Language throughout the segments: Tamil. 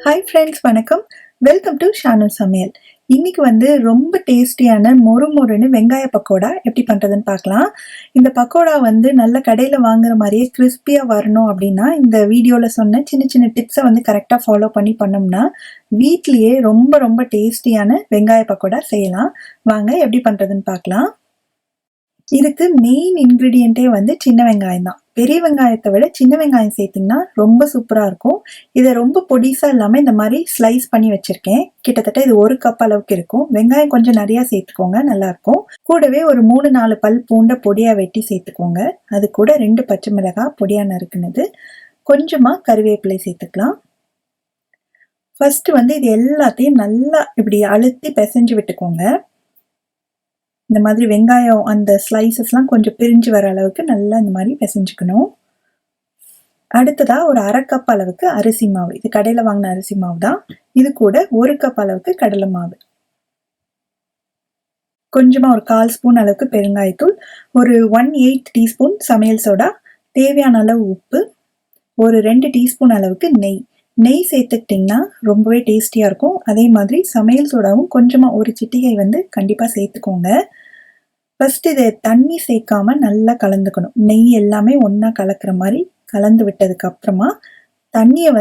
ஹாய் ஃப்ரெண்ட்ஸ், வணக்கம். வெல்கம் டு ஷானு சமையல். இன்னைக்கு ரொம்ப டேஸ்டியான மொறு மொறுன்னு வெங்காய பக்கோடா எப்படி பண்ணுறதுன்னு பார்க்கலாம். இந்த பக்கோடா நல்ல கடையில் வாங்குற மாதிரியே கிறிஸ்பியாக வரணும் அப்படின்னா இந்த வீடியோவில் சொன்ன சின்ன சின்ன டிப்ஸை கரெக்டாக ஃபாலோ பண்ணி பண்ணோம்னா வீட்லேயே ரொம்ப ரொம்ப டேஸ்டியான வெங்காய பக்கோடா செய்யலாம். வாங்க எப்படி பண்ணுறதுன்னு பார்க்கலாம். இதுக்கு மெயின் இன்க்ரீடியண்ட்டே சின்ன வெங்காயம் தான். பெரிய வெங்காயத்தை விட சின்ன வெங்காயம் சேர்த்திங்கன்னா ரொம்ப சூப்பராக இருக்கும். இதை ரொம்ப பொடிசாக இல்லாமல் இந்த மாதிரி ஸ்லைஸ் பண்ணி வச்சுருக்கேன். கிட்டத்தட்ட இது 1 கப் அளவுக்கு இருக்கும். வெங்காயம் கொஞ்சம் நிறையா சேர்த்துக்கோங்க, நல்லாயிருக்கும். கூடவே ஒரு 3-4 பல் பூண்டை பொடியாக வெட்டி சேர்த்துக்கோங்க. அது கூட 2 பச்சை மிளகாய் பொடியாக நறுக்குனது, கொஞ்சமாக கருவேப்பிலை சேர்த்துக்கலாம். ஃபஸ்ட்டு இது எல்லாத்தையும் நல்லா இப்படி அழுத்தி பிசைஞ்சு விட்டுக்கோங்க. இந்த மாதிரி வெங்காயம் அந்த ஸ்லைசஸ்லாம் கொஞ்சம் பிரிஞ்சு வர அளவுக்கு நல்லா இந்த மாதிரி பிசைஞ்சுக்கணும். அடுத்ததாக ஒரு 1/2 கப் அளவுக்கு அரிசி மாவு. இது கடையில் வாங்கின அரிசி மாவு தான். இது கூட 1 கப் அளவுக்கு கடலை மாவு, கொஞ்சமாக ஒரு 1/4 ஸ்பூன் அளவுக்கு பெருங்காயத்தூள், ஒரு 1/8 டீஸ்பூன் சமையல் சோடா, தேவையான அளவு உப்பு, ஒரு 2 டீஸ்பூன் அளவுக்கு நெய் சேர்த்துக்கிட்டிங்கன்னா ரொம்பவே டேஸ்டியாக இருக்கும். அதே மாதிரி சமையல் சோடாவும் கொஞ்சமாக ஒரு சிட்டிகை கண்டிப்பாக சேர்த்துக்கோங்க. ஃபஸ்ட்டு இதை தண்ணி சேர்க்காம நல்லா கலந்துக்கணும். நெய் எல்லாமே ஒன்றா கலக்கிற மாதிரி கலந்து விட்டதுக்கு அப்புறமா தண்ணியை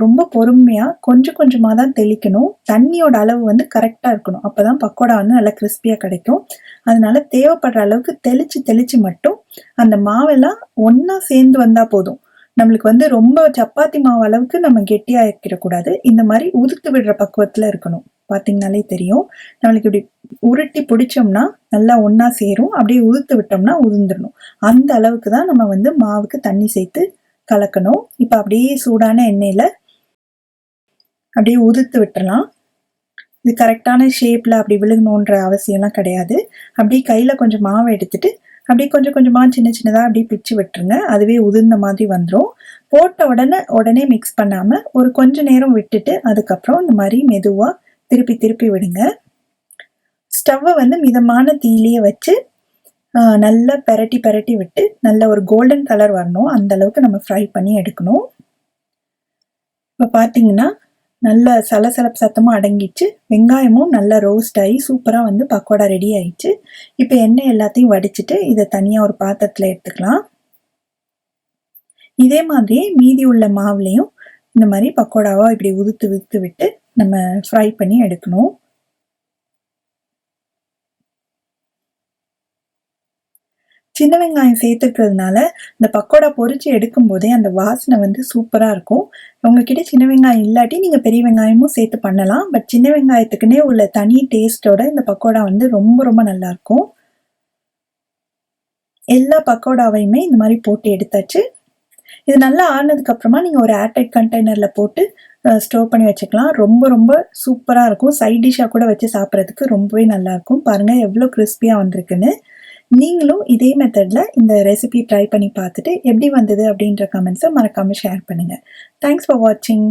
ரொம்ப பொறுமையாக கொஞ்சம் கொஞ்சமாக தான் தெளிக்கணும். தண்ணியோட அளவு கரெக்டாக இருக்கணும். அப்போ தான் பக்கோடா நல்லா கிறிஸ்பியாக கிடைக்கும். அதனால தேவைப்படுற அளவுக்கு தெளித்து மட்டும் அந்த மாவெல்லாம் ஒன்றா சேர்ந்து வந்தால் போதும். நம்மளுக்கு ரொம்ப சப்பாத்தி மாவு அளவுக்கு நம்ம கெட்டியாக வைக்கிடக்கூடாது. இந்த மாதிரி உதுத்து விடுற பக்குவத்தில் இருக்கணும். பார்த்தீங்கனாலே தெரியும். நம்மளுக்கு இப்படி உருட்டி பிடிச்சோம்னா நல்லா ஒன்றா சேரும். அப்படியே உதுத்து விட்டோம்னா உதிர்ந்துடணும். அந்த அளவுக்கு தான் நம்ம மாவுக்கு தண்ணி சேர்த்து கலக்கணும். இப்போ அப்படியே சூடான எண்ணெயில் அப்படியே உதுத்து விட்டுறலாம். இது கரெக்டான ஷேப்பில் அப்படி விழுகணுன்ற அவசியம்லாம் கிடையாது. அப்படியே கையில் கொஞ்சம் மாவை எடுத்துட்டு அப்படியே கொஞ்சம் கொஞ்சமாக சின்ன சின்னதாக அப்படியே பிச்சு விட்டுருங்க. அதுவே உதிர்ந்த மாதிரி வந்துடும். போட்ட உடனே மிக்ஸ் பண்ணாமல் ஒரு கொஞ்ச நேரம் விட்டுட்டு அதுக்கப்புறம் இந்த மாதிரி மெதுவாக திருப்பி விடுங்க. ஸ்டவ்வை மிதமான தீயிலேயே வச்சு நல்லா பெரட்டி விட்டு நல்ல ஒரு கோல்டன் கலர் வரணும். அந்த அளவுக்கு நம்ம ஃப்ரை பண்ணி எடுக்கணும். இப்போ பார்த்தீங்கன்னா நல்ல சலசலப்பு சத்தமும் அடங்கிச்சு. வெங்காயமும் நல்லா ரோஸ்ட் ஆகி சூப்பராக பக்கோடா ரெடி ஆயிடுச்சு. இப்போ எண்ணெய் எல்லாத்தையும் வடிச்சிட்டு இதை தனியாக ஒரு பாத்திரத்தில் எடுத்துக்கலாம். இதே மாதிரியே மீதி உள்ள மாவுலையும் இந்த மாதிரி பக்கோடாவாக இப்படி உதுத்து விட்டு நம்ம ஃப்ரை பண்ணி எடுக்கணும். சின்ன வெங்காயம் சேர்த்துக்கிறதுனால இந்த பக்கோடா பொரிச்சு எடுக்கும் போதே அந்த வாசனை சூப்பராக இருக்கும். உங்ககிட்ட சின்ன வெங்காயம் இல்லாட்டி நீங்கள் பெரிய வெங்காயமும் சேர்த்து பண்ணலாம். பட் சின்ன வெங்காயத்துக்குன்னே உள்ள தனி டேஸ்ட்டோட இந்த பக்கோடா ரொம்ப ரொம்ப நல்லாயிருக்கும். எல்லா பக்கோடாவையுமே இந்த மாதிரி போட்டு எடுத்தாச்சு. இது நல்லா ஆறுனதுக்கு அப்புறமா நீங்கள் ஒரு ஏர்டைட் கண்டெய்னரில் போட்டு ஸ்டோர் பண்ணி வச்சுக்கலாம். ரொம்ப ரொம்ப சூப்பராக இருக்கும். சைட் டிஷ்ஷாக கூட வச்சு சாப்பிட்றதுக்கு ரொம்பவே நல்லாயிருக்கும். பாருங்கள் எவ்வளோ கிறிஸ்பியாக வந்திருக்குன்னு. நீங்களும் இதே மெத்தடில் இந்த ரெசிபி ட்ரை பண்ணி பார்த்துட்டு எப்படி வந்தது அப்படின்ற கமெண்ட்ஸை மறக்காமல் ஷேர் பண்ணுங்கள். தேங்க்ஸ் ஃபார் வாட்சிங்.